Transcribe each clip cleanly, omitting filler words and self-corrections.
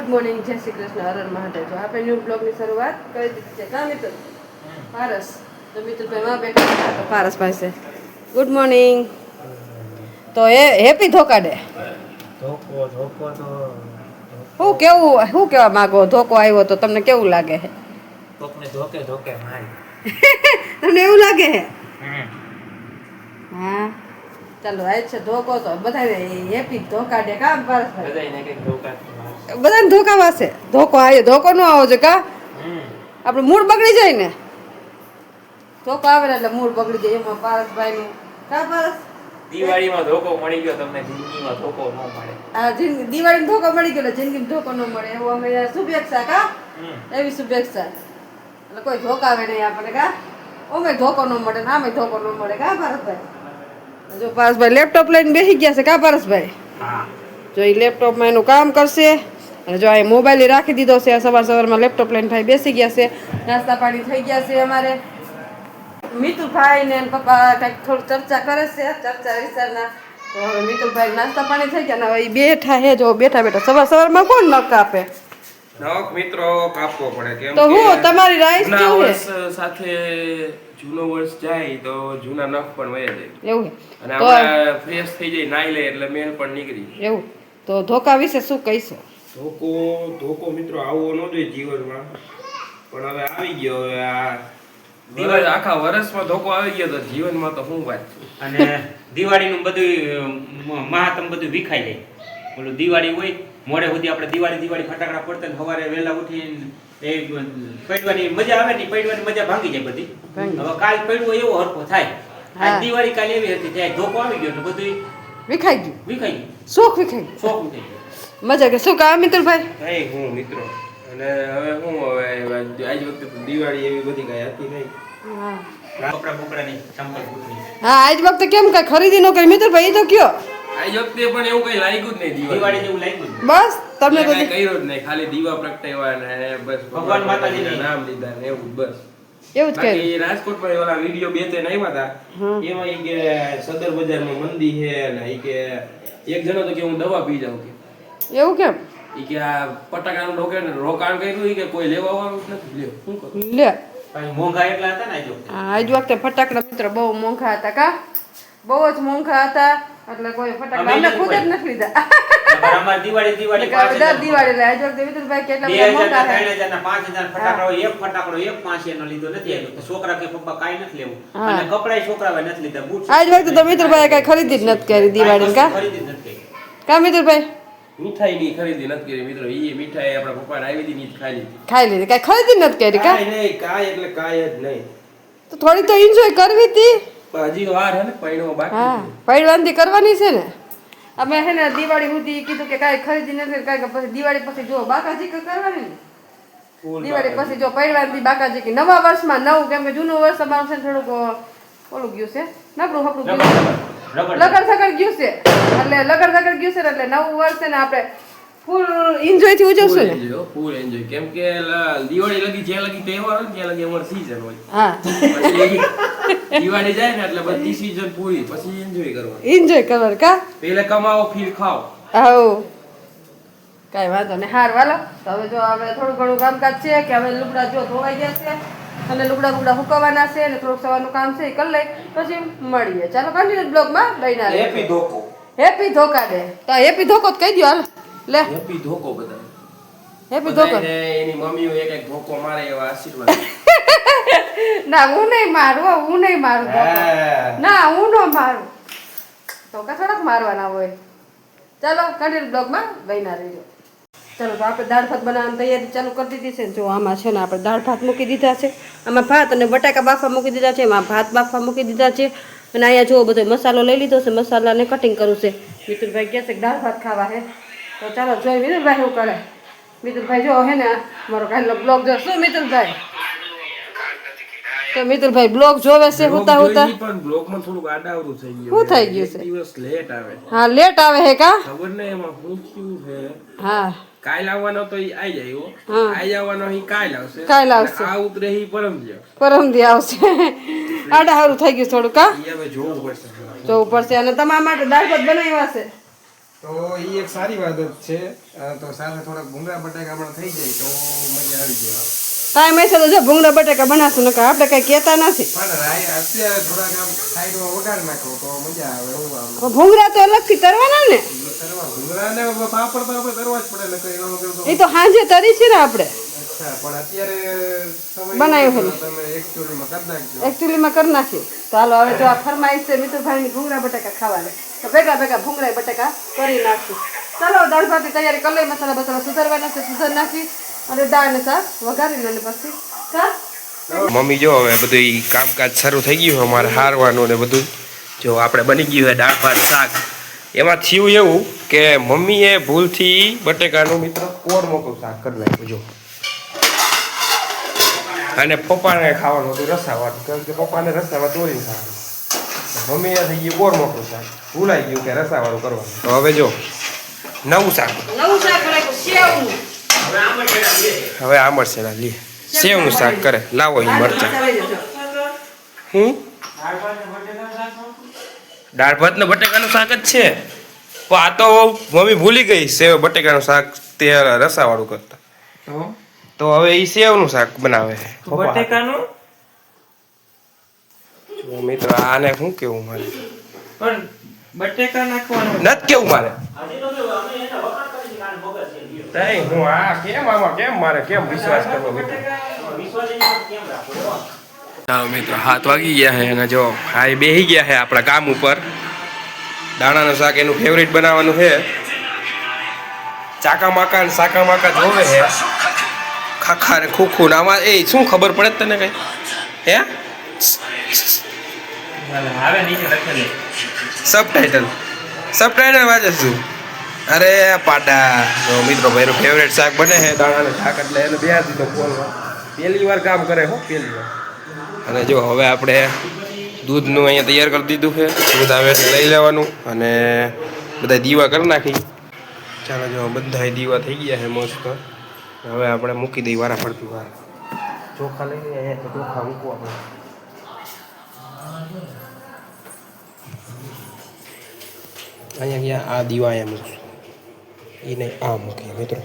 Good morning, જય શ્રી કૃષ્ણ, હર હર મહાદેવ. જો આપણે ન્યૂ બ્લોગની શરૂઆત કરી દીધી છે. કા મિત્ર પારસ તો મિત્રભાઈ માં બેઠા તો પારસ પાસે ગુડ મોર્નિંગ. તો એ હેપી ધોકા ડે. ધોકો તો શું કહેવા માંગો? ધોકો આવ્યો તો તમને કેવું લાગે છે? કોકને ધોકે મારી. તમને એવું લાગે છે? હા ચાલો આજ છે ધોકો. તો બધાને હેપી ધોકા ડે. કા પારસભાઈ બધાને કઈક ધોકા બધાને ધોકા વાસે. ધોકો આવ્યો, ધોકો ન આવો છે. કા આપણું મૂડ બગડી જાય ને, ધોકો આવે ને એટલે મૂડ બગડી જાય. એમાં પારસભાઈ નું કા પારસ દિવાળીમાં ધોકો મળી ગયો, તમને જિંદગીમાં ધોકો ન મળે. આ દિવાળીમાં ધોકો મળી ગયો એટલે જિંદગીમાં ધોકો ન મળે એવું અમે શુભેચ્છા. કા એવી શુભેચ્છા એટલે કોઈ ધોકા આવે નહીં આપણને. કા ઓમે ધોકો ન મળે ને આમે ધોકો ન મળે. કા પારસભાઈ જો પારસભાઈ લેપટોપ લઈને બેસી ગયા છે. કા પારસભાઈ જો એ લેપટોપમાં એનું કામ કરશે. અને જો આ મોબાઈલ રાખી દીધો છે. સવારમાં લેપટોપ લઈને ભાઈ બેસી ગયા છે. નાસ્તા પાણી થઈ ગયા છે. અમારે મિતુભાઈ ને પપ્પા કંઈક થોડું ચર્ચા કરે છે, ચર્ચા વિચારના. તો હવે મિતુભાઈ નાસ્તા પાણી થઈ ગયા ને હવે એ બેઠા હે. જો બેઠા સવારમાં કોણ નખ કાપે? નખ મિત્રો કાપવો પડે. કેમ તો હું તમારી રાઈસ જૂના કેવું વર્ષ સાથે જૂનો વર્ષ જાય તો જૂના નખ પણ વહી જાય એવું અને તો આપણે ફ્રેશ થઈ જાય, નાઈ લે એટલે મેલ પણ નીકળી. એવું તો ધોકા વિશે શું કહીશો? ધોકો મિત્રો આવવો ન જોઈએ જીવનમાં, પણ હવે આવી ગયો. હવે આ દિવાળી આખા વર્ષમાં ધોકો આવી ગયો તો જીવનમાં તો શું વાત છે. અને દિવાળીનું બધું મહાત્મ બધું વિખાઈ જાય. ઓલું દિવાળી હોય મોડે સુધી આપણે દિવાળી ફટાકડા પડતા ને સવારે વહેલા ઉઠીને એ પડવાની મજા આવે ને, પડવાની મજા ભાંગી જાય બધી. હવે કાલ પડવો એવો હરખો થાય. આ દિવાળી કાલ એવી હતી ત્યાં ધોકો આવી ગયો એટલે બધું વિખાઈ ગયું, વિખાઈ શોખ વિખાઈ ગયું. શોખ ઉઠી ગયો. મજા કે શું કા મિત્રભાઈ? કઈ હું મિત્રો અને હવે હું આજ વખતે દિવાળી એવી બધી કઈ હતી નહીં. કપડા બકડાની ચંપલ બૂટની હા આજ વખતે કેમ કઈ ખરીદી નો કરી મિત્રભાઈ? એ તો કયો આજ વખતે પણ એવું કઈ લાગ્યું જ નહીં. દિવાળી જેવું લાગ્યું જ. બસ તમને તો કઈ કર્યું જ નહીં, ખાલી દીવા પ્રગટાવ્યા ને બસ ભગવાન માતાજીના નામ લીધા ને એવું બસ. એવું જ કહ્યું. બાકી રાજકોટમાં ઓલા વિડિયો બે ત્રણ આવ્યા હતા એમાં ઈ કે સદર બજારમાં મંદી છે ને ઈ કે એક જણો તો કે હું દવા પી જાઉં કે એવું કેમ? ઈ કે આ પટાકાનું રોકાણ કર્યું ઈ કે કોઈ લેવા આવવાનું જ નથી. લ્યો શું કરું? લે પણ મોંઘા એટલા હતા ને આજ વખતે ફટાકડા મિત્ર બહુ મોંઘા હતા. કા બહુ જ મોંઘા હતા એટલે કોઈ ફટાકડા અમે ખુદ જ નથી લીધા. અમાર દિવાળી દિવાળી એટલે આજ વખતે મિત્રભાઈ કેટલા બધા મોંઘા છે. 2000 ના 5000 ફટાકડા એક ફટાકડો એક 500 નો લીધો નથી આવ્યો. તો છોકરા કે પપ્પા કાઈ નથી લેવું અને કપડાય છોકરાએ નથી લીધા. બૂટ આજ વખતે તો મિત્રભાઈ કઈ ખરીદી જ નથી કરી દિવાળી. કા ખરીદી જ નથી કરી. કા મિત્રભાઈ? મીઠાઈ ની ખરીદી નથી કરી મિત્રો. ઈ મીઠાઈ આપણા પપ્પાને આવી હતી ની જ ખાઈ લીધી. ખાઈ લીધી, કઈ ખરીદી નથી કરી. કા કાઈ નહીં, કાઈ એટલે કાઈ જ નહીં. તો થોડી તો એન્જોય કરવી હતી. પણ હજી વાર હે ને પૈણો બાકી હા પૈણવાંધી કરવાની છે ને. અમે હે ને દિવાળી સુધી કીધું કે કાંઈ ખરીદી નથી કાંઈ, પછી દિવાળી પછી જો બાકાજી કરવાની ને. દિવાળી પછી જો પૈણવાંધી બાકાજી કે નવા વર્ષમાં નવું, કેમ કે જૂનું વર્ષ અમારું છે ને થોડુંક ઓલું ગયું છે, નબળું હપડું ગયું છે, લગડ સગડ ગયું છે. એટલે લગડ સગડ ગયું છે ને એટલે નવું વર્ષ છે ને આપણે ફૂલ એન્જોય થી ઉજવશું ને. Full enjoy. કેમ કે દિવાળી લગી જ્યાં લગી તહેવાર હોય ત્યાં લગી અમાર સીઝન હોય. હા પછી દિવાળી જાય ને એટલે બધી સીઝન પૂરી, પછી એન્જોય કરવાનું. એન્જોય કરવાનું. કા પહેલે કમાવો ફીર ખાઓ. આવું કાંઈ વાંધો નહીં. હાર વાલો તો હવે જો હવે થોડું ઘણું કામકાજ છે કે હવે લુગડા જો ધોવાઈ ગયા છે અને લુગડા સુકવવાના છે અને થોડુંક સવારનું કામ છે એ કરી લઈ પછી મળીએ. ચાલો કન્ટિન્યુ બ્લોગમાં લઈને હેપી ધોકો. હેપી ધોકા દે. તો હેપી ધોકો જ કહી દો. હાલ લે હેપી ધોકો બધા. હેપી ધોકો. એની મમ્મીઓ એક એક ધોકો મારે એવા આશીર્વાદ. ના હું નહીં મારું, હું નહીં મારું ધોકો. ના હું ન મારું. ધોકા થોડાક મારવાના હોય. ચાલો કન્ટિન્યુ બ્લોગમાં લઈને રહીજો. ચાલો તો આપણે દાળ ભાત બનાવવાની તૈયારી ચાલુ કરી દીધી છે. જો આમાં છે ને આપણે દાળ ભાત મૂકી દીધા છે. આમાં ભાત અને બટાકા બાફવા મૂકી દીધા છે. એમાં ભાત બાફવા મૂકી દીધા છે. અને અહીંયા જો બધો મસાલો લઈ લીધો છે. મસાલાને કટિંગ કરવું છે. મિતુલભાઈ કહે છે કે દાળ ભાત ખાવા છે. તો ચાલો જોઈ મિતુલભાઈ શું કરે. મિતુલભાઈ જો હે ને મારો કાલનો બ્લોગ જો. શું મિતુલભાઈ? તો મિતુલભાઈ બ્લોગ જોવે છે હોતા હોતા પણ બ્લોગમાં થોડુંક આડાવરું થઈ ગયું. શું થઈ ગયું છે? દિવસ લેટ આવે. હા લેટ આવે હે. કા ખબર નહીં એમાં શું થયું છે. હા કાલ આવવાનો તો ઈ આઈ જાય. હા. આઈ આવવાનો ઈ કાલ આવશે. કાલ આવશે. આ ઉતરે ઈ પરમ જાય. પરમદી આવશે. આડાહારું થઈ ગયું થોડું. કા ઈ હવે જોવું પડશે. જોવું પડશે. અને તમારા માટે દાળ ભાત બનાવ્યા છે. તો એ એક સારી વાત જ છે. તો સાથે થોડાક ભૂંગળા બટાકા પણ થઈ જાય તો મજા આવી જાય. ટાઈમ હશે તો જો ભૂંગળા બટાકા બનાવશું નકર આપણે કઈ કહેતા નથી. પણ અત્યારે થોડાક આમ સાઈડમાં વગાડી નાખો તો મજા આવે. હું આમ ભૂંગળા તો અલગથી તરવાના ને. ભૂંગળાને પાપડ તો આપણે કરવા જ પડે નકર એનો વગર તો. એ તો સાંજે તરી છે ને આપણે. અચ્છા પણ અત્યારે સમય બનાવ્યું તમે એકચ્યુઅલીમાં કરી નાખજો. એકચ્યુઅલીમાં કરી નાખ્યું. તો હાલો હવે જો આ ફરમાઈશ છે મિતુભાઈની ભૂંગળા બટાકા ખાવાની. તો ભેગા ભેગા ભૂંગળા બટાકા કરી નાખશું. ચાલો દાળ ભાતની તૈયારી કરી લઈ. મસાલા બસાલા સુધારવાના છે, સુધાર નાખી અને દાળ ને શાક વઘારી લો ને પછી ખા. મમ્મી જો હવે બધું કામકાજ શરૂ થઈ ગયું અમારે હારવાનું ને બધું. જો આપણે બની ગયું છે દાળ ભાત શાક. એમાં થયું એવું કે મમ્મીએ ભૂલથી બટેકાનું મિત્ર કોર મોકું શાક કરી નાખ્યું જો. અને પપ્પાને ખાવાનું હતું રસાવાળું, કારણ કે પપ્પાને રસાવા તોડીને ખાવાનું. મમ્મીએ થઈ ગયું કોર મોકું શાક, ભૂલાઈ ગયું કે રસાવાળું કરવાનું. તો હવે જો નવું શાક સેવનું. હવે આ મળશે લે સેવનું શાક કરે. લાવો એ મરચા. હું દાળ ભાત ને બટેકાનું શાક જ છે, પણ આ તો મમ્મી ભૂલી ગઈ સેવ બટેકાનું શાક તે રસાવાળું કરતા. તો હવે એ સેવનું શાક બનાવે છે બટેકાનું મિત્ર. આને શું કેવું મારે? પણ બટેકા નાખવાનું નથી કેવું મારે. તઈ હું આ કેમ આમાં કેમ મારે કેમ વિશ્વાસ કરવો મિત્ર? ચાલો મિત્ર 7 વાગી ગયા છે અને જો ભાઈ બેસી ગયા છે આપણા કામ ઉપર. દાણાનું શાક એનું ફેવરિટ બનાવવાનું છે. ચાકા માકા ને સાકા માકા જોવે છે. ખાખા ને ખુખું આમાં એ શું ખબર પડે તને કઈ? હે આવે નીચે લખેલું સબટાઈટલ વાંચે છું. અરે પાટા જો મિત્રો ભાઈનું ફેવરેટ શાક બને છે દાણાનું શાક, એટલે એને બે દીધો ફોનમાં. પહેલી વાર કામ કરે હો, પહેલી વાર. અને જો હવે આપણે દૂધનું અહીંયા તૈયાર કરી દીધું છે. દૂધ આવે એટલે લઈ લેવાનું અને બધા દીવા કરી નાખી. ચાલો જો બધા દીવા થઈ ગયા છે મસ્ત. હવે આપણે મૂકી દઈએ વારા ફરતી વાર. ચોખા લઈ લઈએ અહીંયા, ચોખા મૂકવા આપણે. અહીંયા ગયા આ દીવા અહીંયા મૂકશું. એ નહીં આ મૂકીએ મિત્રો.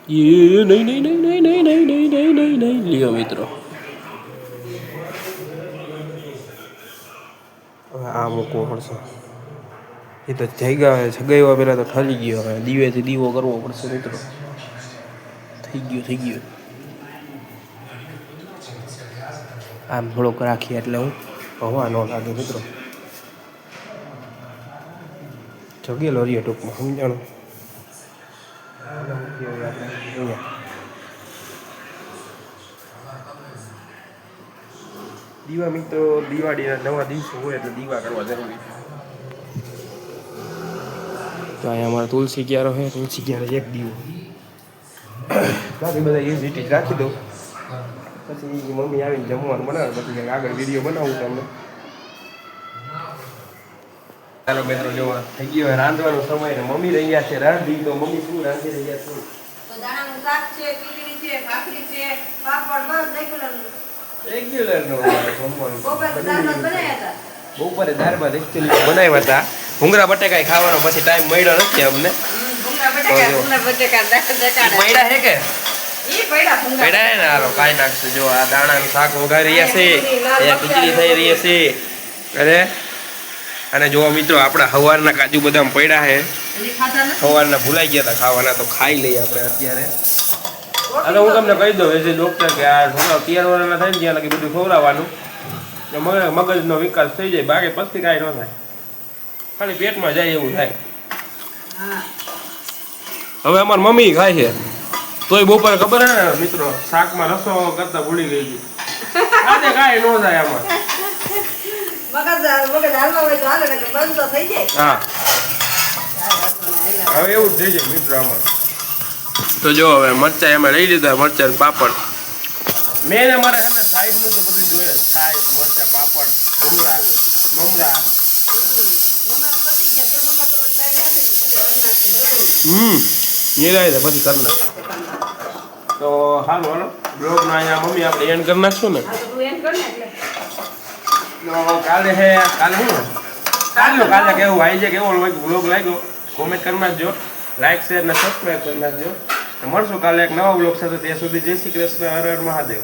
નહીં લ્યો મિત્રો. હવે આ મૂકવો પડશે. એ તો જગાવ્યા પહેલાં તો ઠરી ગયો. હવે દીવેથી દીવો કરવો પડશે મિત્રો. થઈ ગયું. આમ થોડોક રાખીએ એટલે હું હવા ન લાગે મિત્રો. જગેલો રહીએ ટૂંકમાં, સમજાણું. દીવા મિત્રો દિવાળીના નવા દિવસો હોય એટલે દીવા કરવા જરૂરી છે. તો અહીંયા અમારા તુલસી ક્યારો છે. તુલસી ક્યારે એક દીવો બાકી બધા યુઝિટી રાખી દઉં. પછી મમ્મી આવીને જમવાનું બનાવે. પછી આગળ વિડીયો બનાવું તમને. ચાલો મિત્રો જો થઈ ગયો રાંધવાનો સમય ને મમ્મી રહ્યા છે રાંધી. તો મમ્મી શું રાંધી રહ્યા છે? તો દાણાનું શાક છે, ખીચડી છે, ભાખરી છે, પાપડ રેગ્યુલર નો જમવાનું. બપોરે દાળ ભાત બનાવ્યા હતા. બપોરે દાળ ભાત એકચ્યુઅલી બનાવ્યા હતા. ભૂંગળા બટેકા ખાવાનો પછી ટાઈમ મળ્યો નથી અમને. ભૂંગળા બટેકા પૈડા છે કે પૈડા હે ને? હાલો કાંઈ નાખશે. જો આ દાણાનું શાક વઘારી રહ્યા છે, અહીંયા ખીચડી થઈ રહી છે. અરે અને જો મિત્રો આપણા સવારના કાજુ બદામ પડ્યા છે. સવારના ભૂલાઈ ગયા હતા ખાવાના, તો ખાઈ લઈએ આપણે અત્યારે. અને હું તમને કહી દઉં એઝ ડૉક્ટર કે આ છોકરાઓ 13 વર્ષના થાય ને ત્યાં લગી બધું ખવડાવવાનું. મગજનો વિકાસ થઈ જાય, બાકી પછી કાંઈ ન થાય. ખાલી પેટમાં જાય એવું થાય. હવે અમારી મમ્મી ખાય છે તોય બપોરે ખબર હે ને મિત્રો શાકમાં રસો કરતા ભૂલી ગઈ હતી. આજે કાંઈ ન થાય આમાં. હા હવે એવું જ થઈ જાય મિત્રો આમાં. તો જો હવે મરચાં એમાં લઈ લીધા. મરચાં પાપડ મેન અમારે છે ને સાઈડનું તો બધું જોઈએ. સાઈડ મરચાં પાપડ ભૂંગળા મમરા. નિરાય પછી કરી નાખ. તો હાલો બ્લોગનો અહીંયા મમ્મી આપણે એન્ડ કરી નાખશું ને. કાલે કેવું આવી જાય કેવો વ્લોગ લાગ્યો કોમેન્ટ કરી નાખજો, લાઈક શેર ને સબસ્ક્રાઈબ કરી નાખજો. મળશું કાલે એક નવા વ્લોગ સાથે. ત્યાં સુધી જય શ્રી કૃષ્ણ, હર હર મહાદેવ.